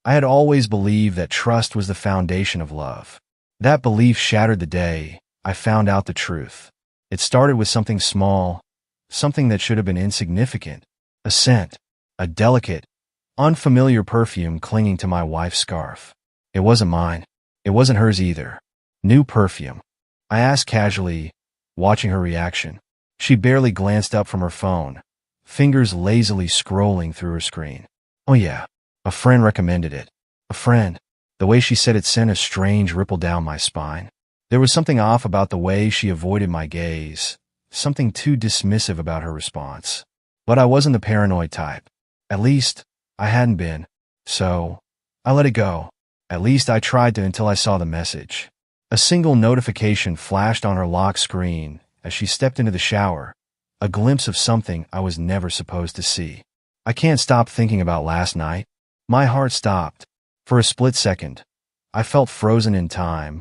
I had always believed that trust was the foundation of love. That belief shattered the day I found out the truth. It started with something small, something that should have been insignificant, a scent, a delicate, unfamiliar perfume clinging to my wife's scarf. It wasn't mine. It wasn't hers either. New perfume. I asked casually, watching her reaction. She barely glanced up from her phone, fingers lazily scrolling through her screen. Oh yeah, a friend recommended it. A friend. The way she said it sent a strange ripple down my spine. There was something off about the way she avoided my gaze, something too dismissive about her response. But I wasn't the paranoid type. At least, I hadn't been. So, I let it go. At least I tried to until I saw the message. A single notification flashed on her lock screen as she stepped into the shower, a glimpse of something I was never supposed to see. I can't stop thinking about last night. My heart stopped. For a split second, I felt frozen in time,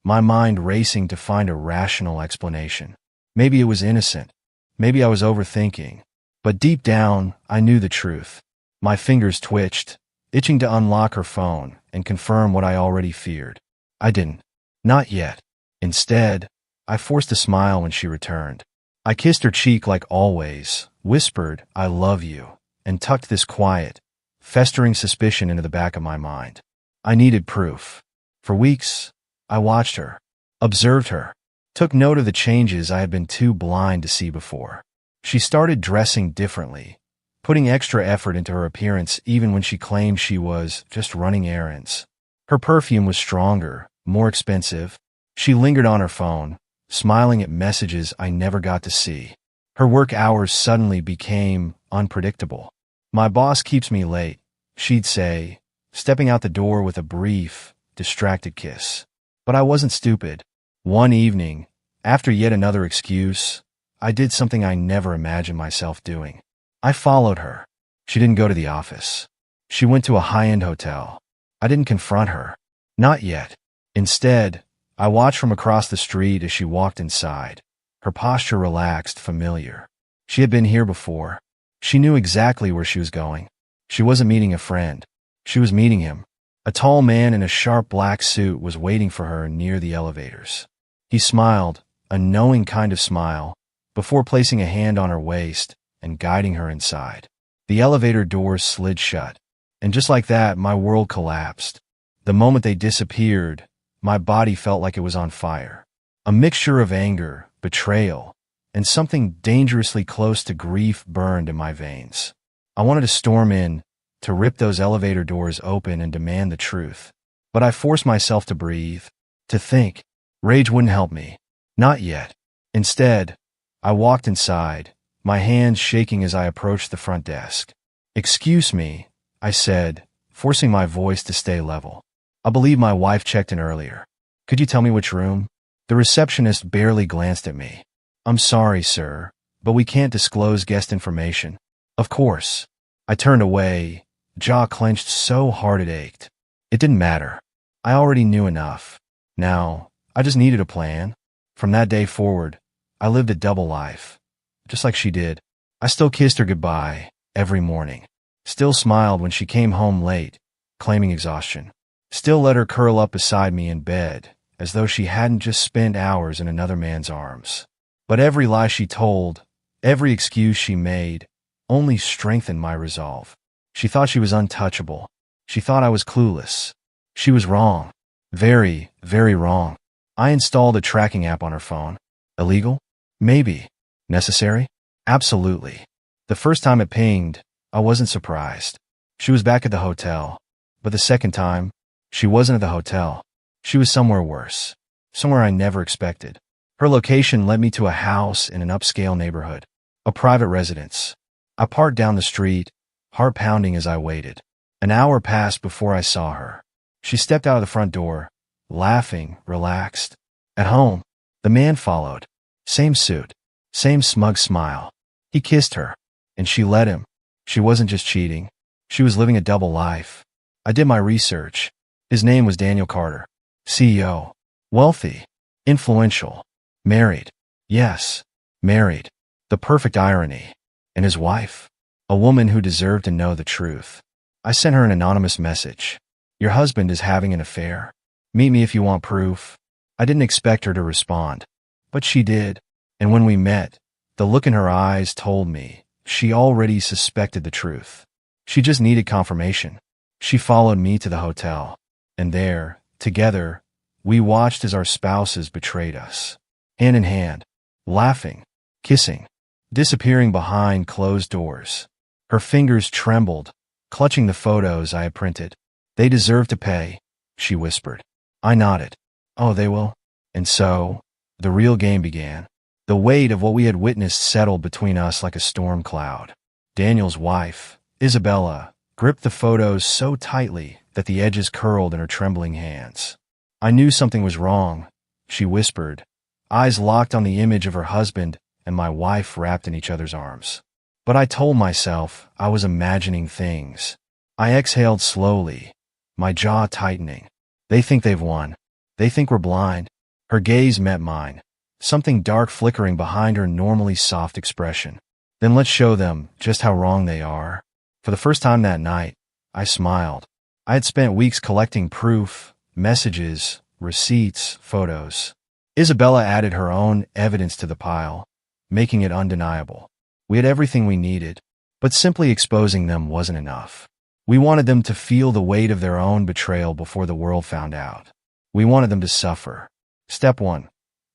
my mind racing to find a rational explanation. Maybe it was innocent. Maybe I was overthinking. But deep down, I knew the truth. My fingers twitched, itching to unlock her phone and confirm what I already feared. I didn't. Not yet. Instead, I forced a smile when she returned. I kissed her cheek like always, whispered, "I love you," and tucked this quiet, festering suspicion into the back of my mind. I needed proof. For weeks, I watched her, observed her, took note of the changes I had been too blind to see before. She started dressing differently, putting extra effort into her appearance even when she claimed she was just running errands. Her perfume was stronger, more expensive. She lingered on her phone, smiling at messages I never got to see. Her work hours suddenly became unpredictable. "My boss keeps me late," she'd say, stepping out the door with a brief, distracted kiss. But I wasn't stupid. One evening, after yet another excuse, I did something I never imagined myself doing. I followed her. She didn't go to the office. She went to a high-end hotel. I didn't confront her. Not yet. Instead, I watched from across the street as she walked inside. Her posture relaxed, familiar. She had been here before. She knew exactly where she was going. She wasn't meeting a friend. She was meeting him. A tall man in a sharp black suit was waiting for her near the elevators. He smiled, a knowing kind of smile, before placing a hand on her waist and guiding her inside. The elevator doors slid shut, and just like that, my world collapsed. The moment they disappeared, my body felt like it was on fire. A mixture of anger, betrayal, and something dangerously close to grief burned in my veins. I wanted to storm in, to rip those elevator doors open and demand the truth. But I forced myself to breathe, to think. Rage wouldn't help me. Not yet. Instead, I walked inside, my hands shaking as I approached the front desk. "Excuse me," I said, forcing my voice to stay level. "I believe my wife checked in earlier. Could you tell me which room?" The receptionist barely glanced at me. "I'm sorry, sir, but we can't disclose guest information." "Of course." I turned away, jaw clenched so hard it ached. It didn't matter. I already knew enough. Now, I just needed a plan. From that day forward, I lived a double life. Just like she did. I still kissed her goodbye every morning. Still smiled when she came home late, claiming exhaustion. Still let her curl up beside me in bed, as though she hadn't just spent hours in another man's arms. But every lie she told, every excuse she made, only strengthened my resolve. She thought she was untouchable. She thought I was clueless. She was wrong. Very, very wrong. I installed a tracking app on her phone. Illegal? Maybe. Necessary? Absolutely. The first time it pinged, I wasn't surprised. She was back at the hotel. But the second time, she wasn't at the hotel. She was somewhere worse. Somewhere I never expected. Her location led me to a house in an upscale neighborhood. A private residence. I parked down the street, heart pounding as I waited. An hour passed before I saw her. She stepped out of the front door, laughing, relaxed. At home, the man followed. Same suit, same smug smile. He kissed her, and she let him. She wasn't just cheating. She was living a double life. I did my research. His name was Daniel Carter. CEO. Wealthy. Influential. Married. Yes, married. The perfect irony. And his wife? A woman who deserved to know the truth. I sent her an anonymous message. Your husband is having an affair. Meet me if you want proof. I didn't expect her to respond, but she did. And when we met, the look in her eyes told me she already suspected the truth. She just needed confirmation. She followed me to the hotel, and there, together, we watched as our spouses betrayed us. Hand in hand, laughing, kissing, disappearing behind closed doors. Her fingers trembled, clutching the photos I had printed. They deserve to pay, she whispered. I nodded. Oh, they will? And so, the real game began. The weight of what we had witnessed settled between us like a storm cloud. Daniel's wife, Isabella, gripped the photos so tightly that the edges curled in her trembling hands. I knew something was wrong, she whispered, eyes locked on the image of her husband and my wife wrapped in each other's arms. But I told myself I was imagining things. I exhaled slowly, my jaw tightening. They think they've won. They think we're blind. Her gaze met mine, something dark flickering behind her normally soft expression. Then let's show them just how wrong they are. For the first time that night, I smiled. I had spent weeks collecting proof, messages, receipts, photos. Isabella added her own evidence to the pile, making it undeniable. We had everything we needed, but simply exposing them wasn't enough. We wanted them to feel the weight of their own betrayal before the world found out. We wanted them to suffer. Step 1.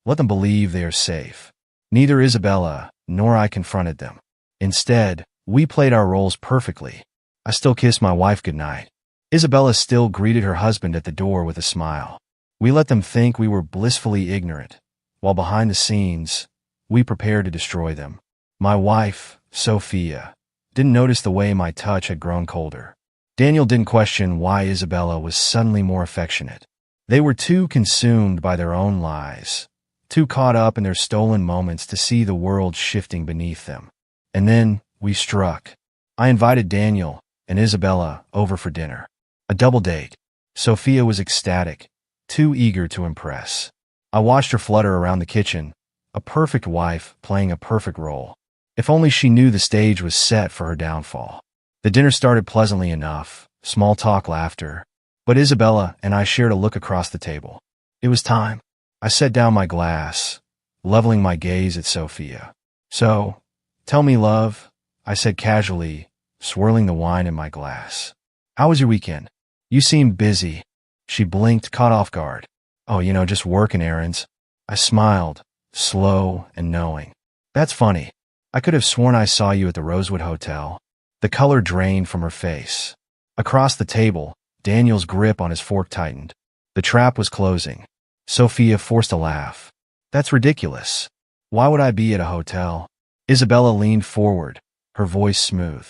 Let them believe they are safe. Neither Isabella nor I confronted them. Instead, we played our roles perfectly. I still kissed my wife goodnight. Isabella still greeted her husband at the door with a smile. We let them think we were blissfully ignorant, while behind the scenes, we prepared to destroy them. My wife, Sophia, didn't notice the way my touch had grown colder. Daniel didn't question why Isabella was suddenly more affectionate. They were too consumed by their own lies, too caught up in their stolen moments to see the world shifting beneath them. And then we struck. I invited Daniel and Isabella over for dinner. A double date. Sophia was ecstatic, too eager to impress. I watched her flutter around the kitchen, a perfect wife playing a perfect role. If only she knew the stage was set for her downfall. The dinner started pleasantly enough, small talk, laughter, but Isabella and I shared a look across the table. It was time. I set down my glass, leveling my gaze at Sophia. So, tell me, love, I said casually, swirling the wine in my glass. How was your weekend? You seem busy. She blinked, caught off guard. Oh, just working errands. I smiled, slow and knowing. That's funny. I could have sworn I saw you at the Rosewood Hotel. The color drained from her face. Across the table, Daniel's grip on his fork tightened. The trap was closing. Sophia forced a laugh. That's ridiculous. Why would I be at a hotel? Isabella leaned forward, her voice smooth.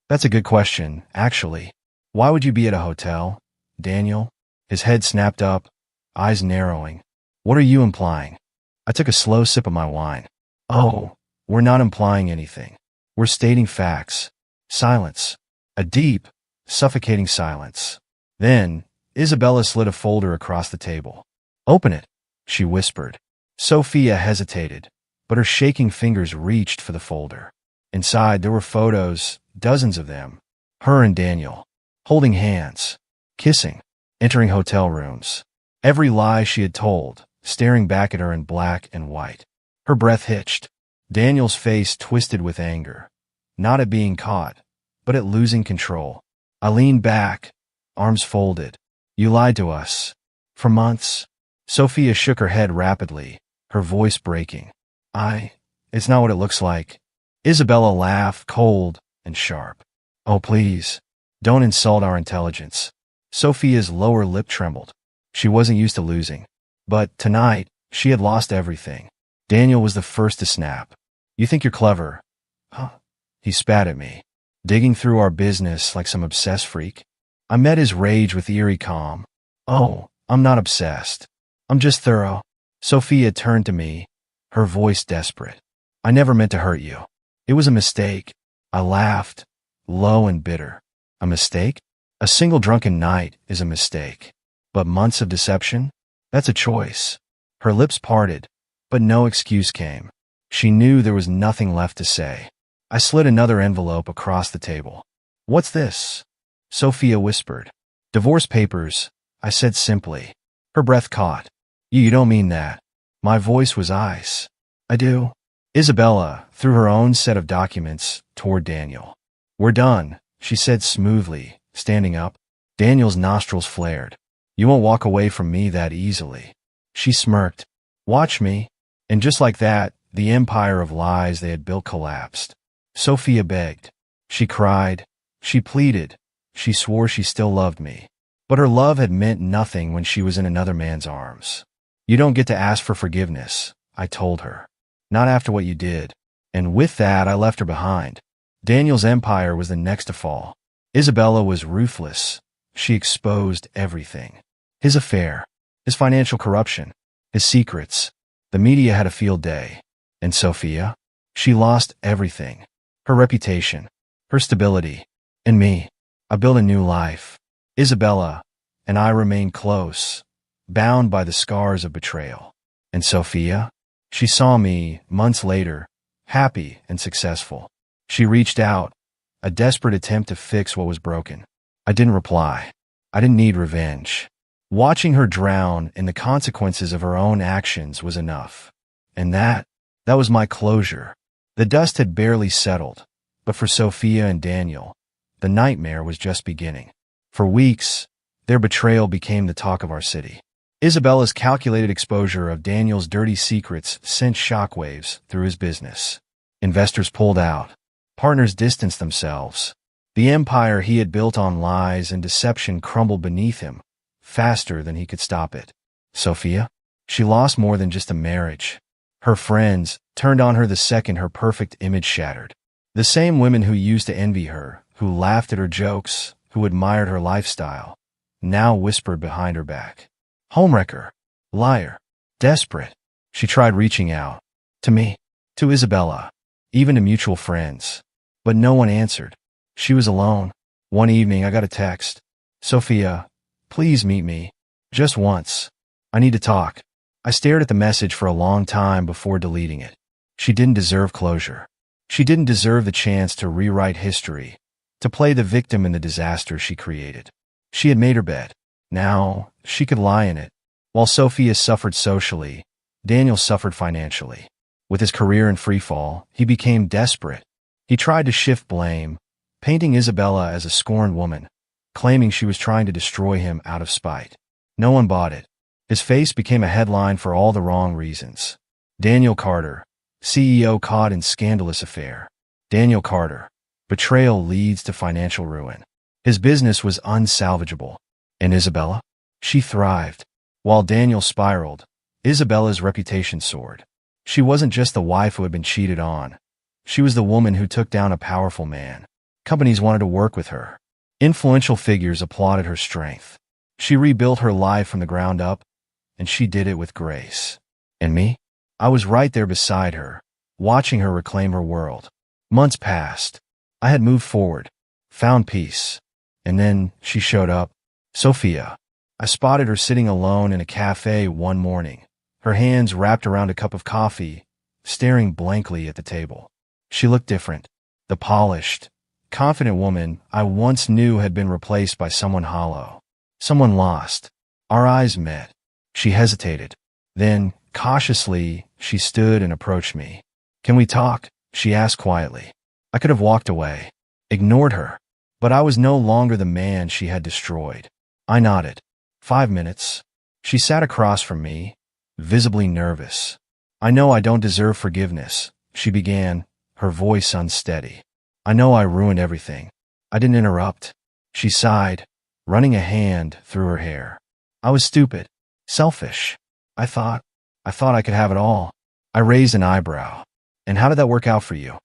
That's a good question, actually. Why would you be at a hotel, Daniel? His head snapped up, eyes narrowing. What are you implying? I took a slow sip of my wine. Oh, we're not implying anything. We're stating facts. Silence. A deep, suffocating silence. Then, Isabella slid a folder across the table. Open it, she whispered. Sophia hesitated, but her shaking fingers reached for the folder. Inside, there were photos, dozens of them. Her and Daniel, holding hands, kissing, entering hotel rooms. Every lie she had told, staring back at her in black and white. Her breath hitched. Daniel's face twisted with anger, not at being caught, but at losing control. I leaned back, arms folded. You lied to us. For months. Sophia shook her head rapidly, her voice breaking. It's not what it looks like. Isabella laughed, cold and sharp. Oh, please, don't insult our intelligence. Sophia's lower lip trembled. She wasn't used to losing. But tonight, she had lost everything. Daniel was the first to snap. You think you're clever? Huh? He spat at me, digging through our business like some obsessed freak. I met his rage with eerie calm. Oh, I'm not obsessed. I'm just thorough. Sophia turned to me, her voice desperate. I never meant to hurt you. It was a mistake. I laughed, low and bitter. A mistake? A single drunken night is a mistake. But months of deception? That's a choice. Her lips parted, but no excuse came. She knew there was nothing left to say. I slid another envelope across the table. What's this? Sophia whispered. Divorce papers, I said simply. Her breath caught. You don't mean that. My voice was ice. I do. Isabella threw her own set of documents toward Daniel. We're done, she said smoothly, standing up. Daniel's nostrils flared. You won't walk away from me that easily. She smirked. Watch me. And just like that, the empire of lies they had built collapsed. Sophia begged. She cried. She pleaded. She swore she still loved me. But her love had meant nothing when she was in another man's arms. You don't get to ask for forgiveness, I told her. Not after what you did. And with that, I left her behind. Daniel's empire was the next to fall. Isabella was ruthless. She exposed everything. His affair, his financial corruption, his secrets. The media had a field day. And Sophia? She lost everything. Her reputation, her stability, and me. I built a new life. Isabella and I remained close, bound by the scars of betrayal. And Sophia? She saw me, months later, happy and successful. She reached out, a desperate attempt to fix what was broken. I didn't reply. I didn't need revenge. Watching her drown in the consequences of her own actions was enough. And that was my closure. The dust had barely settled, but for Sophia and Daniel, the nightmare was just beginning. For weeks, their betrayal became the talk of our city. Isabella's calculated exposure of Daniel's dirty secrets sent shockwaves through his business. Investors pulled out. Partners distanced themselves. The empire he had built on lies and deception crumbled beneath him, faster than he could stop it. Sophia? She lost more than just a marriage. Her friends turned on her the second her perfect image shattered. The same women who used to envy her, who laughed at her jokes, who admired her lifestyle, now whispered behind her back. Homewrecker. Liar. Desperate. She tried reaching out. To me. To Isabella. Even to mutual friends. But no one answered. She was alone. One evening I got a text. Sophia, please meet me. Just once. I need to talk. I stared at the message for a long time before deleting it. She didn't deserve closure. She didn't deserve the chance to rewrite history, to play the victim in the disaster she created. She had made her bed. Now, she could lie in it. While Sophia suffered socially, Daniel suffered financially. With his career in freefall, he became desperate. He tried to shift blame, painting Isabella as a scorned woman, claiming she was trying to destroy him out of spite. No one bought it. His face became a headline for all the wrong reasons. Daniel Carter, CEO caught in scandalous affair. Daniel Carter, betrayal leads to financial ruin. His business was unsalvageable. And Isabella? She thrived. While Daniel spiraled, Isabella's reputation soared. She wasn't just the wife who had been cheated on. She was the woman who took down a powerful man. Companies wanted to work with her. Influential figures applauded her strength. She rebuilt her life from the ground up, and she did it with grace. And me? I was right there beside her, watching her reclaim her world. Months passed. I had moved forward, found peace. And then she showed up. Sophia. I spotted her sitting alone in a cafe one morning, her hands wrapped around a cup of coffee, staring blankly at the table. She looked different. The polished, confident woman I once knew had been replaced by someone hollow, someone lost. Our eyes met. She hesitated. Then, cautiously, she stood and approached me. Can we talk? She asked quietly. I could have walked away, ignored her, but I was no longer the man she had destroyed. I nodded. 5 minutes. She sat across from me, visibly nervous. I know I don't deserve forgiveness, she began, her voice unsteady. I know I ruined everything. I didn't interrupt. She sighed, running a hand through her hair. I was stupid, selfish. I thought I could have it all. I raised an eyebrow. And how did that work out for you?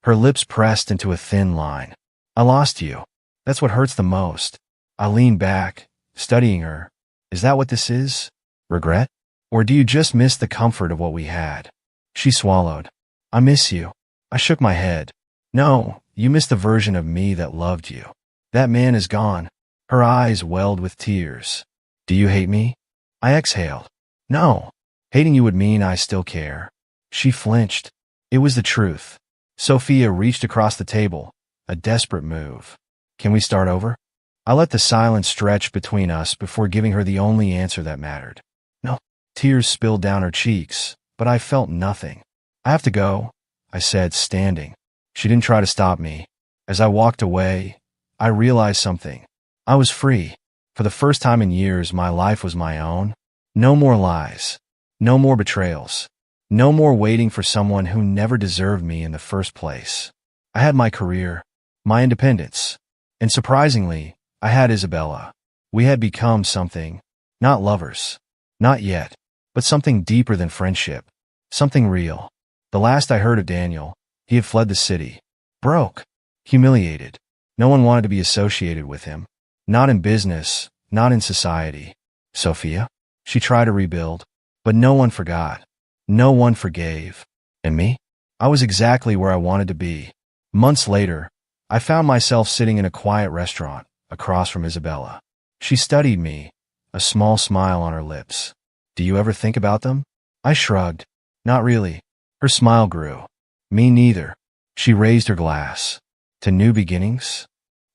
Her lips pressed into a thin line. I lost you. That's what hurts the most. I leaned back, studying her. Is that what this is? Regret? Or do you just miss the comfort of what we had? She swallowed. I miss you. I shook my head. No, you miss the version of me that loved you. That man is gone. Her eyes welled with tears. Do you hate me? I exhaled. No. Hating you would mean I still care. She flinched. It was the truth. Sophia reached across the table, a desperate move. Can we start over? I let the silence stretch between us before giving her the only answer that mattered. No. Tears spilled down her cheeks, but I felt nothing. I have to go, I said, standing. She didn't try to stop me. As I walked away, I realized something. I was free. For the first time in years, my life was my own. No more lies. No more betrayals. No more waiting for someone who never deserved me in the first place. I had my career, my independence, and surprisingly, I had Isabella. We had become something, not lovers, not yet, but something deeper than friendship, something real. The last I heard of Daniel, he had fled the city, broke, humiliated. No one wanted to be associated with him, not in business, not in society. Sophia? She tried to rebuild, but no one forgot. No one forgave. And me? I was exactly where I wanted to be. Months later, I found myself sitting in a quiet restaurant across from Isabella. She studied me, a small smile on her lips. Do you ever think about them? I shrugged. Not really. Her smile grew. Me neither. She raised her glass. To new beginnings?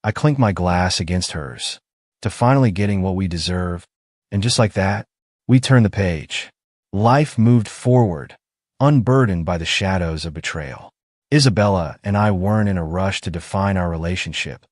I clinked my glass against hers. To finally getting what we deserve. And just like that, we turned the page. Life moved forward, unburdened by the shadows of betrayal. Isabella and I weren't in a rush to define our relationship,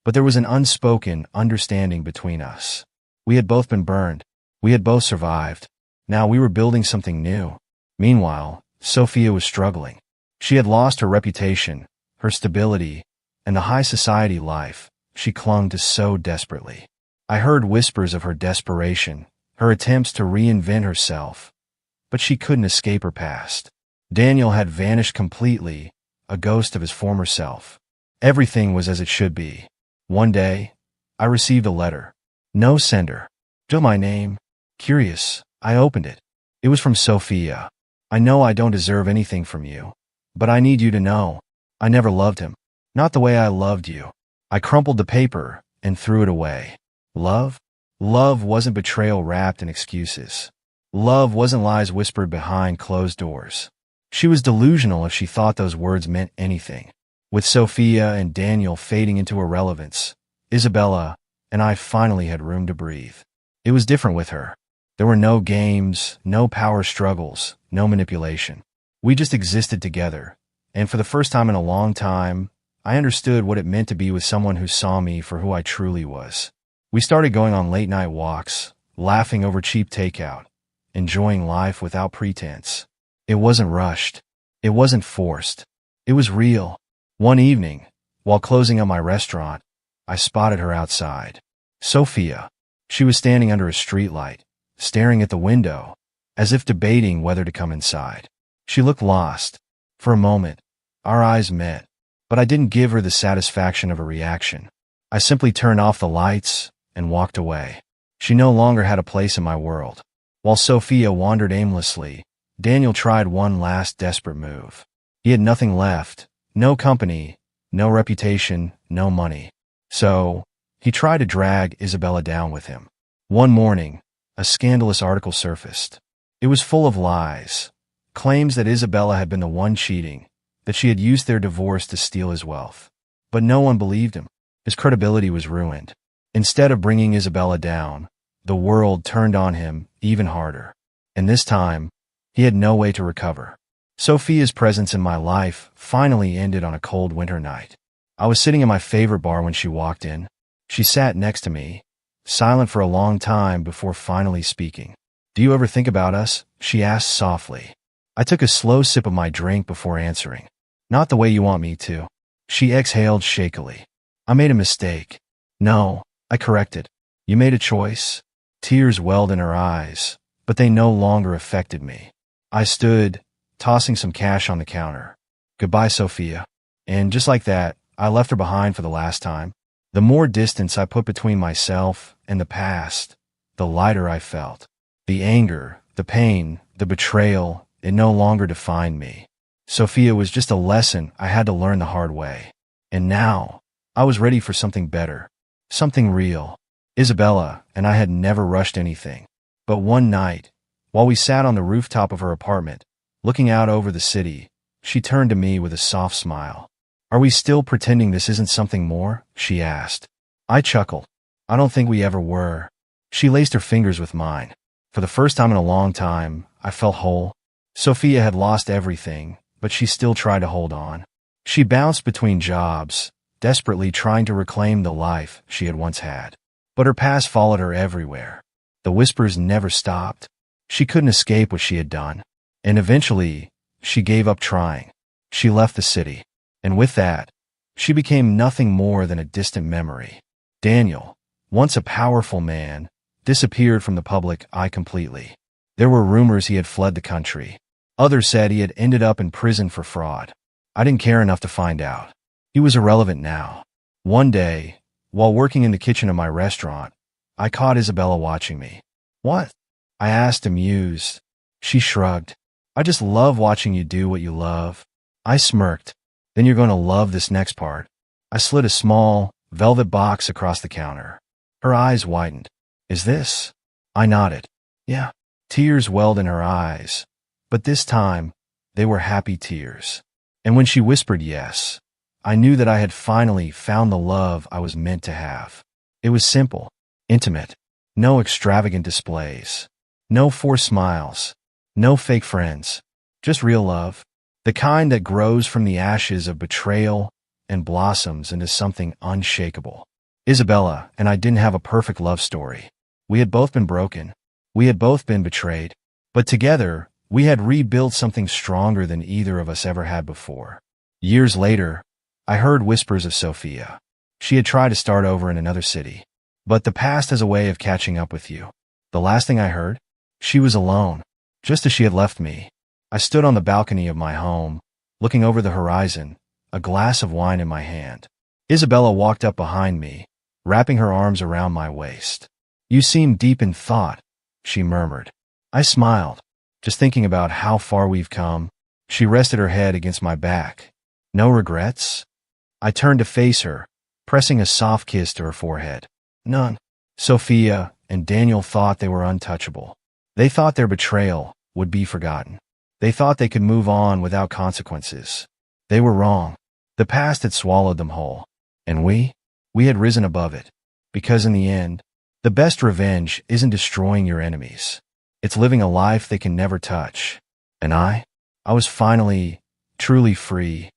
but there was an unspoken understanding between us. We had both been burned. We had both survived. Now we were building something new. Meanwhile, Sophia was struggling. She had lost her reputation, her stability, and the high society life she clung to so desperately. I heard whispers of her desperation, her attempts to reinvent herself, but she couldn't escape her past. Daniel had vanished completely, a ghost of his former self. Everything was as it should be. One day, I received a letter. No sender. Just my name. Curious, I opened it. It was from Sophia. I know I don't deserve anything from you, but I need you to know, I never loved him. Not the way I loved you. I crumpled the paper and threw it away. Love? Love wasn't betrayal wrapped in excuses. Love wasn't lies whispered behind closed doors. She was delusional if she thought those words meant anything. With Sophia and Daniel fading into irrelevance, Isabella and I finally had room to breathe. It was different with her. There were no games, no power struggles, no manipulation. We just existed together, and for the first time in a long time, I understood what it meant to be with someone who saw me for who I truly was. We started going on late-night walks, laughing over cheap takeout, enjoying life without pretense. It wasn't rushed. It wasn't forced. It was real. One evening, while closing on my restaurant, I spotted her outside. Sophia. She was standing under a streetlight, staring at the window, as if debating whether to come inside. She looked lost. For a moment, our eyes met, but I didn't give her the satisfaction of a reaction. I simply turned off the lights and walked away. She no longer had a place in my world. While Sophia wandered aimlessly, Daniel tried one last desperate move. He had nothing left, no company, no reputation, no money. So, he tried to drag Isabella down with him. One morning, a scandalous article surfaced. It was full of lies, claims that Isabella had been the one cheating, that she had used their divorce to steal his wealth. But no one believed him. His credibility was ruined. Instead of bringing Isabella down, the world turned on him even harder. And this time, he had no way to recover. Sophia's presence in my life finally ended on a cold winter night. I was sitting in my favorite bar when she walked in. She sat next to me, silent for a long time before finally speaking. "Do you ever think about us?" she asked softly. I took a slow sip of my drink before answering. "Not the way you want me to." She exhaled shakily. "I made a mistake." "No," I corrected. "You made a choice." Tears welled in her eyes, but they no longer affected me. I stood, tossing some cash on the counter. "Goodbye, Sophia." And just like that, I left her behind for the last time. The more distance I put between myself and the past, the lighter I felt. The anger, the pain, the betrayal, it no longer defined me. Sophia was just a lesson I had to learn the hard way. And now, I was ready for something better, something real. Isabella and I had never rushed anything. But one night, while we sat on the rooftop of her apartment, looking out over the city, she turned to me with a soft smile. "Are we still pretending this isn't something more?" she asked. I chuckled. I don't think we ever were. She laced her fingers with mine. For the first time in a long time, I felt whole. Sophia had lost everything, but she still tried to hold on. She bounced between jobs, desperately trying to reclaim the life she had once had. But her past followed her everywhere. The whispers never stopped. She couldn't escape what she had done. And eventually, she gave up trying. She left the city. And with that, she became nothing more than a distant memory. Daniel, once a powerful man, disappeared from the public eye completely. There were rumors he had fled the country. Others said he had ended up in prison for fraud. I didn't care enough to find out. He was irrelevant now. One day, while working in the kitchen of my restaurant, I caught Isabella watching me. "What?" I asked, amused. She shrugged. "I just love watching you do what you love." I smirked. "Then you're going to love this next part." I slid a small, velvet box across the counter. Her eyes widened. "Is this?" I nodded. "Yeah." Tears welled in her eyes, but this time, they were happy tears. And when she whispered yes, I knew that I had finally found the love I was meant to have. It was simple, intimate, no extravagant displays, no forced smiles, no fake friends, just real love, the kind that grows from the ashes of betrayal and blossoms into something unshakable. Isabella and I didn't have a perfect love story. We had both been broken. We had both been betrayed. But together, we had rebuilt something stronger than either of us ever had before. Years later, I heard whispers of Sophia. She had tried to start over in another city. But the past has a way of catching up with you. The last thing I heard? She was alone, just as she had left me. I stood on the balcony of my home, looking over the horizon, a glass of wine in my hand. Isabella walked up behind me, wrapping her arms around my waist. "You seem deep in thought," she murmured. I smiled, just thinking about how far we've come. She rested her head against my back. "No regrets?" I turned to face her, pressing a soft kiss to her forehead. "None." Sophia and Daniel thought they were untouchable. They thought their betrayal would be forgotten. They thought they could move on without consequences. They were wrong. The past had swallowed them whole. And we had risen above it. Because in the end, the best revenge isn't destroying your enemies. It's living a life they can never touch. And I was finally, truly free,